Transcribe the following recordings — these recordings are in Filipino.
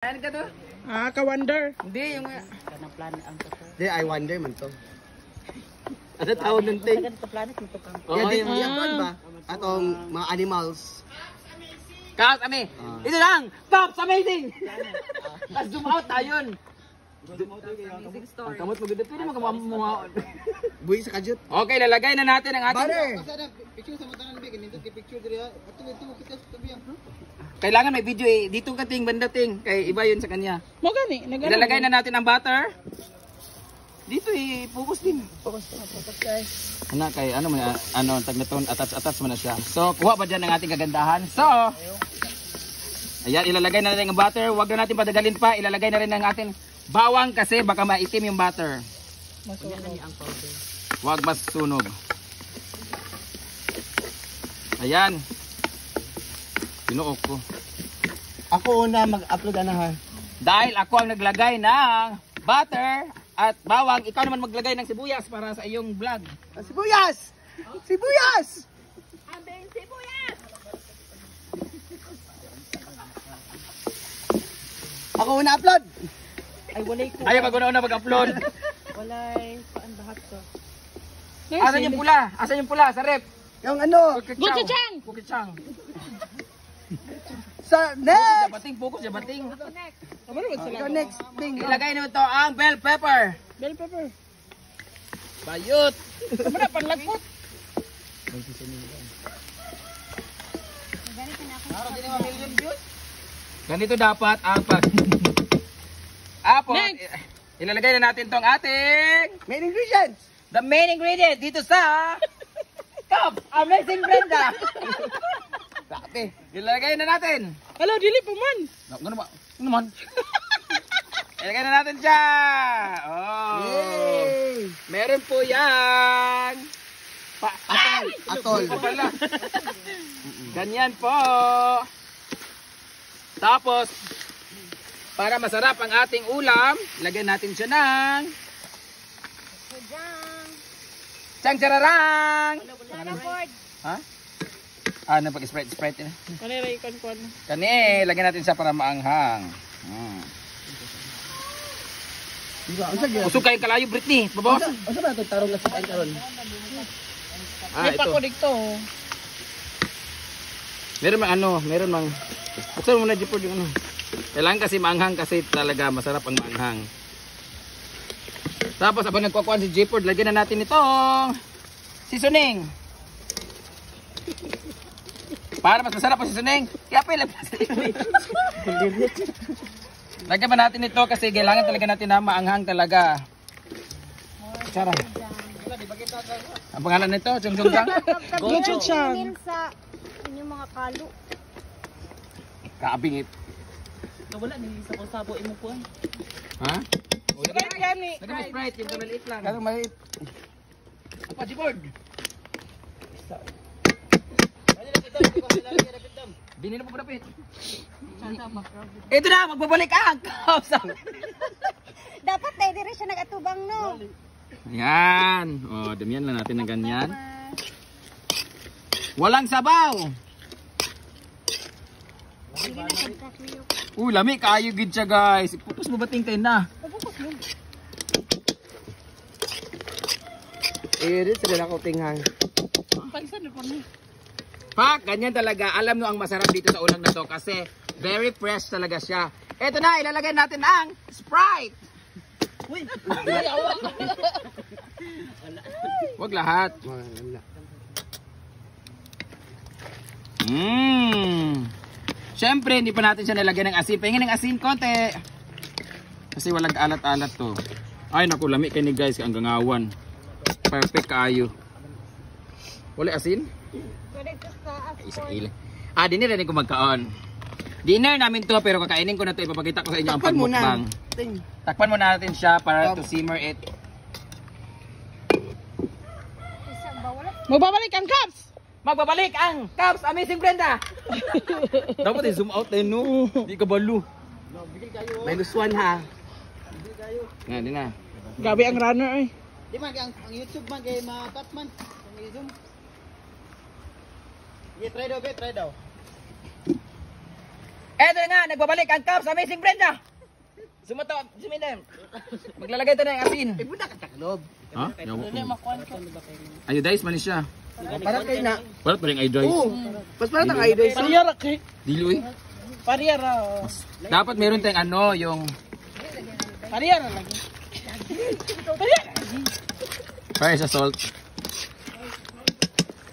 Ano ka to? Ka-wonder. Hindi, yung... Kanang planet ang to. Hindi, I wonder man to. Ano tawag ng thing? Sa planet mo to kang. Yeah, di yan ba? Atong mga animals. Kaos, Ami! Ito lang! Pops! Amazing! Tapos zoom out tayo yun. Amazing story. Ang kamot maganda. Pwede mo kamamuhaon. Buhay sa kadyot. Okay, lalagay na natin ang ating... Butter! Picture sa mata ng big, nito picture diri ha. Ito kita sa tabi ha. Kailangan may video eh. Dito ka ting, banda ting. Kay iba yun sa kanya. Mo gani, Ilalagay na natin ang butter. Dito eh, focus din. Focus guys. Ano kay ano man ano tag na ton attach mo na siya. So kuha pa diyan ang ating kagandahan. So ayan, ilalagay na natin ang butter. Huwag na natin padagalin pa. Ilalagay na rin ang ating bawang kasi baka maitim yung butter. Huwag masunog. Ayan. Pinuok ko. Ako una mag-upload na ha. Dahil ako ang naglagay ng butter at bawang, ikaw naman maglagay ng sibuyas para sa iyong vlog. Sibuyas! Sibuyas! Abeng sibuyas. Ako una upload. Ay walay ko. Ayaw mag-una mag-upload. Walay paan bahat ko. Asan yung pula? Asan yung pula? Sa rep. Yung ano, Gochujang! Kukichang. sa next! Jabating, focus, jabating. Aba naman sila. Ikaw next thing. Ilagay naman to ang bell pepper. Bell pepper. Bayot. Aba na panlagpot. Ganito dapat ang pag... Apo, Next. ilalagay na natin tong ating... Main ingredients! The main ingredient dito sa... Cup! Amazing Brenda! Dati. Ilalagay na natin. Hello, dili pa man. Ano ba? Ano naman? Ilagay na natin siya. Oh. Yay! Meron po yan. Atol. Pa pala. Ganyan po. Tapos, para masarap ang ating ulam, lagyan natin siya ng... Chang-chararang! Ha? Ano pag Sprite na? Kanira ikon-kon. Kani, lagyan natin siya para maanghang. Usog kayong kalayo, Britney. Babos. Ano ba ito? Tarong na sa karon. Di pa ko dito. Meron mang ano, meron mang... Buksan mo na Jeepord yung ano. Kailangan kasi maanghang kasi talaga masarap ang maanghang. Tapos abang nagkukuhan si Jeepord, lagyan na natin itong seasoning. Para mas masarap ang seasoning, kaya pa ilagay sa lagyan pa natin ito kasi kailangan talaga natin na maanghang talaga. Tsara. Ang pangalan nito, Chungchungchang? Gochujang. Sa inyong mga kalo. Kaabing it. Wala ni sa kusabo imo ko. Ha? Sprite gani. Lagyan mo Sprite, yung maliit lang. Kano maliit. Apa, Jeepord? Binili mo pinapit. Ito na, magbabalik ang kausap. Dapat tayo dire siya nagatubang no. Yan. O, damihan lang natin ng ganyan. Walang sabaw. Lami kayo gid siya guys. Iputos mo bating kayo na. Irit sa ako tinghang. Pagsan na po ni. Pak, ganyan talaga. Alam nyo ang masarap dito sa ulam na to kasi very fresh talaga siya. Ito na, ilalagay natin ang Sprite. Uy. Huwag lahat. Siyempre, hindi pa natin siya nilagyan ng asin. Pahingin ng asin konti. Kasi walang alat-alat to. Ay, naku, lami kayo ni guys. Ang gangawan. Perfect kaayo. Wala asin? Isa ilang. Dinner rin ko magkaon. Dinner namin to pero kakainin ko na to. Ipapakita ko sa inyo ang pagmukbang. Takpan muna natin siya para to simmer it. Magbabalik ang cups. Magbabalik ang Cubs Amazing Brenda. Dapat i-zoom out tayo no. Di ka balo. -1 ha. Nga, di na. Gabi ang runner eh. Di man ang YouTube man kay ma-cut man. Ang i-zoom. Try daw. Eto na nga, nagbabalik ang Caps Amazing Brenda. Sumato, suminem. Maglalagay tayo ng asin. Ha? Ayo guys, manis siya. Para kay na. Parat pa rin ay dry. Mas para tang ay day. Pariyara kay. Dili uy. Pariyara. Dapat meron tayong ano, yung Pariyara lagi. fire sa salt.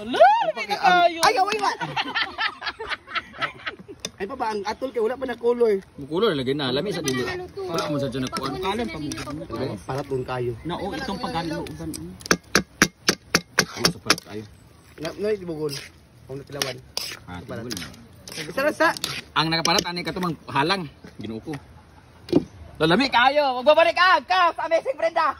Wala, may nakayo. Ay, away ba? Ay pa ba ang atol kay wala pa na color. Mukulo lagay na, lami sa dili. Wala mo sa dyan nagkuhan. Para tun kayo. Oo, itong pagkano uban. Ano sa parat tayo? Na ibugol. Kung natilawan. Ah, tingol. Sa. Ang nakaparat ani katumang halang, Ginoo ko. Lalami kayo, magbabalik ang Caps Amazing Brenda.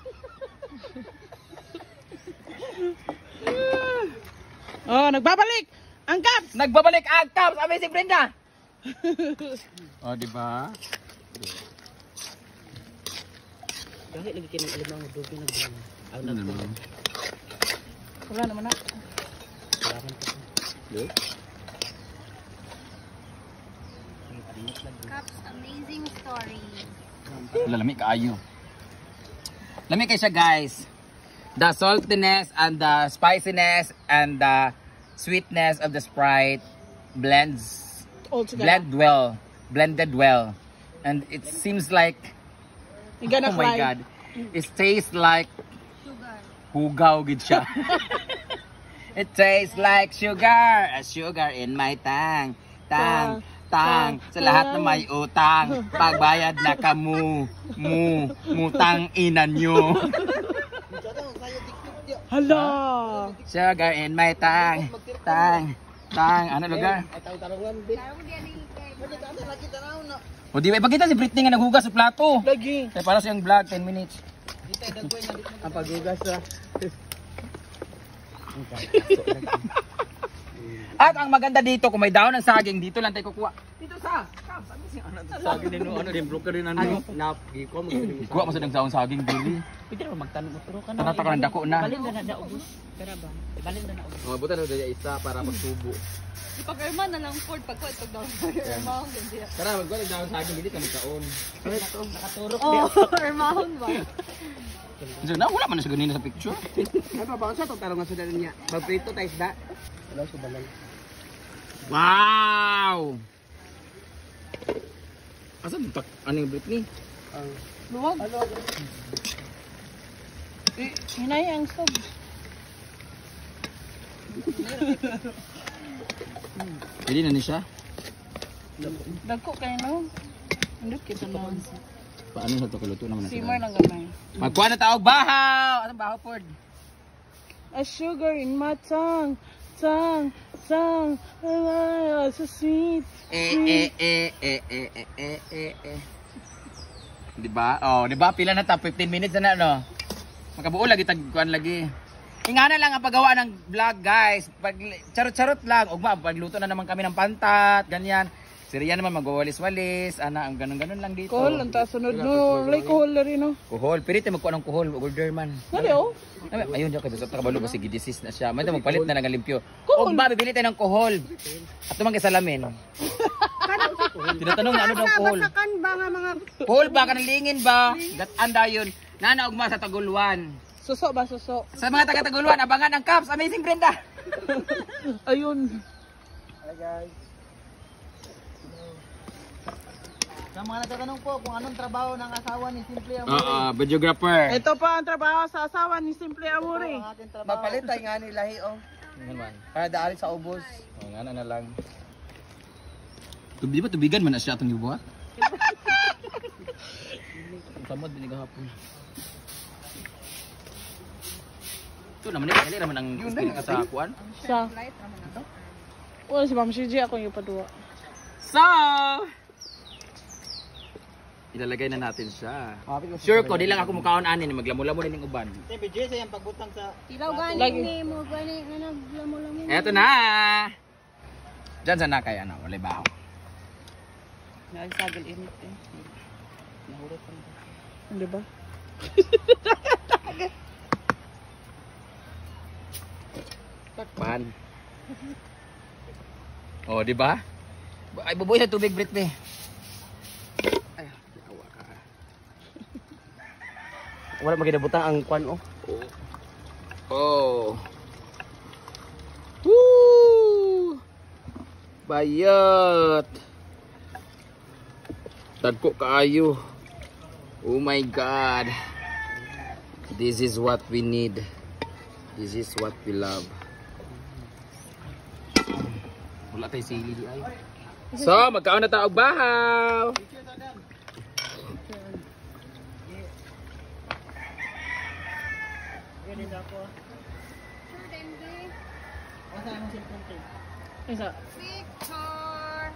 Oh, nagbabalik. Ang Caps. Nagbabalik ang Caps Amazing Brenda. Oh, di ba? Dahil lagi kinang alimang dobi na gano'n. Ano naman? Wala naman na. Caps Amazing Story. Lalami kaayo. Lami kay siya guys. The saltiness and the spiciness and the sweetness of the Sprite blends All together. blended well. And it seems like, You gonna oh my cry. god, it tastes like Sugar. hugaw gid siya. It tastes like sugar, a sugar in my tang. Tang, sa lahat na may utang, pagbayad na kamu, mutang ina nyo. Hala. Sugar in my tang, ano lugar? Tarong diyan ni kay. O di ba, ipakita si Britney nga naghugas sa plato. Lagi. Kaya para siyang vlog, 10 minutes. Ang paghugas ra. At ang maganda dito, kung may daon ng saging, dito lang tayo kukuha. Dito sa, saging din, ano din, broker rin ano. Giko mo. Kuha mo sa daon saging, dili. Pwede naman magtanong mo, pero ka na. Tanata ka ng dako na. Balin na na ubos. Pero ba? Balin na na ubos. O, buta na daya isa para magsubo. Ipag-irma na lang Ford pagkuha pag daw. Irma ang gandiya. Tara, magkuha ng daon saging, dili ka magkaon. Nakaturok. Oh, irmahon ba? So, na, wala man na siya ganina sa picture. Ay pa ba sa to tarong sa dala niya. Magprito tayo isda. Wala sa balay. Wow! Asan tak ano yung Britney? Luwag. Hinay ang sub. Pwede na ni siya? Dagko kayo no. Andot kita na. Paano sa tukuluto naman na Simmer lang gamay. Magkuha na tawag bahaw! Anong bahaw, Ford? A sugar in my tongue. So sweet. Diba? Oh, diba? Pila na ta? 15 minutes na no? Makabuo lagi, tagkuhan lagi. Ingana lang ang paggawa ng vlog, guys. Pag charot-charot lang. Ugma, pagluto na naman kami ng pantat, ganyan. Si Rian naman magwawalis-walis. Ana, ang ganun-ganun lang dito. Kohol, ang tasunod no. Like kohol na rin no. Kuhol. Pirite magkuha ng kuhol. Order man. Nali oh. Ayun dyan kasi sa kabalo kasi gidisis na siya. May magpalit na nagalimpyo. Kuhol. O ba, bibili tayo ng kuhol. At tumang salamin. Tinatanong na ano daw kuhol. Basakan ba nga mga Kuhol ba? Kanalingin ba? Anda yun. Nana ugma sa Taguluan. Suso ba suso? Sa mga taga-Taguluan, abangan ang Caps Amazing Brenda. Ayun. Hi guys. Sa mga nagtatanong po kung anong trabaho ng asawa ni Simple Videographer. Ito pa ang trabaho sa asawa ni Simple Amore. Mapalit tayo nga ni lahi oh. Naman. Para daali sa ubos. O nga na lang. Di ba tubigan man na siya itong ibuhat? Ang tamad din hapon. Ito naman dali naman ang spirit ka sa kuan. Sa. Wala si Ma'am CJ ako yung paduwa. So, ilalagay na natin siya. Sure ko, di lang ako mukhaon anin, maglamula-mula din yung uban. Tay BJ sa yang pagbutang sa ilaw Lagi. gani ni mo gani nga naglamo-lamo. Eto na! Diyan sa nakay, ano, wala baho. Nagsagol init eh. Nahurot pa. Hindi ba? Takpan. Oh, di ba? Ay, bubuhay sa tubig, Brit, be. Ay, awa ka. Wala magkinabutang ang kwan, oh. Oh. Woo! Bayat. Dagko kaayo. Oh my God. This is what we need. This is what we love. Wala tayo sili di ay. So, magkaon na tayo og bahaw. Isa. Picture.